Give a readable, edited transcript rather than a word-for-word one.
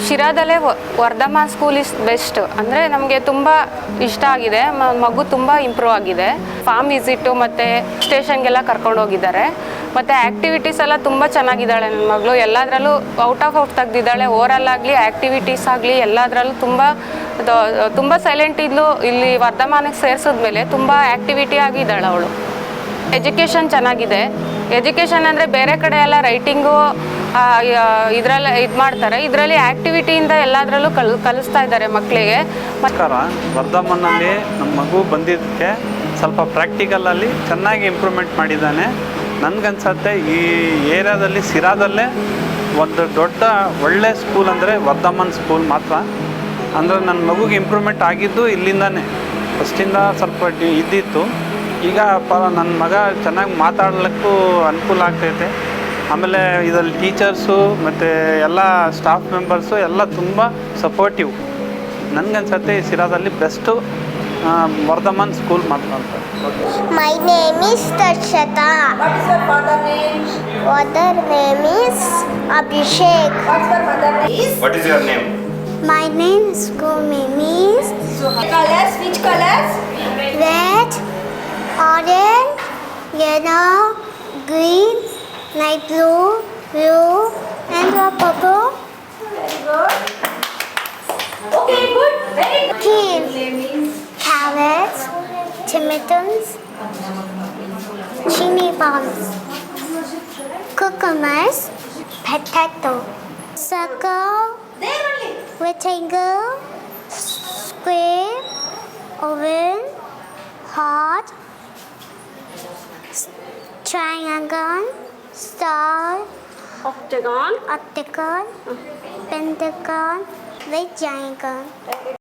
ಶಿರಾದಲ್ಲೇ Varthaman school is best. ಅಂದರೆ ನಮಗೆ ತುಂಬ ಇಷ್ಟ ಆಗಿದೆ, ಮಗು ತುಂಬ ಇಂಪ್ರೂವ್ ಆಗಿದೆ. ಫಾರ್ಮ್ ವಿಸಿಟು ಮತ್ತು ಸ್ಟೇಷನ್ಗೆಲ್ಲ ಕರ್ಕೊಂಡು ಹೋಗಿದ್ದಾರೆ. ಮತ್ತು ಆ್ಯಕ್ಟಿವಿಟೀಸ್ ಎಲ್ಲ ತುಂಬ ಚೆನ್ನಾಗಿದ್ದಾಳೆ ನನ್ನ ಮಗಳು. ಎಲ್ಲದರಲ್ಲೂ ಔಟ್ ತೆಗ್ದಿದ್ದಾಳೆ. ಓವರಲ್ ಆಗಲಿ ಆ್ಯಕ್ಟಿವಿಟೀಸ್ ಆಗಲಿ ಎಲ್ಲದರಲ್ಲೂ ತುಂಬ ಸೈಲೆಂಟ್ ಇದ್ಲು. ಇಲ್ಲಿ ವರ್ಧಮಾನಕ್ಕೆ ಸೇರಿಸಿದ್ಮೇಲೆ ತುಂಬ ಆ್ಯಕ್ಟಿವಿಟಿ ಆಗಿದ್ದಾಳೆ ಅವಳು. ಎಜುಕೇಷನ್ ಚೆನ್ನಾಗಿದೆ. ಎಜುಕೇಷನ್ ಅಂದರೆ ಬೇರೆ ಕಡೆ ಎಲ್ಲ ರೈಟಿಂಗು ಇದರಲ್ಲಿ ಇದು ಮಾಡ್ತಾರೆ, ಇದರಲ್ಲಿ ಆ್ಯಕ್ಟಿವಿಟಿಯಿಂದ ಎಲ್ಲದರಲ್ಲೂ ಕಲಿಸ್ತಾ ಇದ್ದಾರೆ ಮಕ್ಕಳಿಗೆ. ನಮಸ್ಕಾರ. ವರ್ಧಮಾನಲ್ಲಿ ನಮ್ಮ ಮಗು ಬಂದಿದ್ದಕ್ಕೆ ಸ್ವಲ್ಪ ಪ್ರಾಕ್ಟಿಕಲಲ್ಲಿ ಚೆನ್ನಾಗಿ ಇಂಪ್ರೂವ್ಮೆಂಟ್ ಮಾಡಿದ್ದಾನೆ. ನನಗನ್ಸತ್ತೆ ಈ ಏರಿಯಾದಲ್ಲಿ ಸಿರಾದಲ್ಲೇ ಒಂದು ದೊಡ್ಡ ಒಳ್ಳೆ ಸ್ಕೂಲ್ ಅಂದರೆ ವರ್ಧಮಾನ್ ಸ್ಕೂಲ್ ಮಾತ್ರ. ಅಂದರೆ ನನ್ನ ಮಗುಗೆ ಇಂಪ್ರೂವ್ಮೆಂಟ್ ಆಗಿದ್ದು ಇಲ್ಲಿಂದನೇ. ಫಸ್ಟಿಂದ ಸ್ವಲ್ಪ ಇದ್ದಿತ್ತು. ಈಗ ನನ್ನ ಮಗ ಚೆನ್ನಾಗಿ ಮಾತಾಡಲಿಕ್ಕೂ ಅನುಕೂಲ ಆಗ್ತೈತೆ. ಆಮೇಲೆ ಇದರಲ್ಲಿ ಟೀಚರ್ಸು ಮತ್ತು ಎಲ್ಲ ಸ್ಟಾಫ್ ಮೆಂಬರ್ಸು ಎಲ್ಲ ತುಂಬ ಸಪೋರ್ಟಿವ್. ನನಗನ್ಸತ್ತೆ ಈ ಸಿರಾದಲ್ಲಿ ಬೆಸ್ಟು ವರ್ಧಮಾನ್ ಸ್ಕೂಲ್ ಮಾತ್ರ ಅಂತ. My name is Tarshata. What is your father name? Father name is Abhishek. What's your mother name? What is your name? My name is Kumimis. So colors, which colors? Red, orange, yellow, green, light blue, and purple. Very good. Okay, good. Very good. Peas, carrots, tomatoes, chili bombs, cucumbers, potato, circle, There only. rectangle, square, oval, heart, triangle, star, octagon, pentagon, rectangle.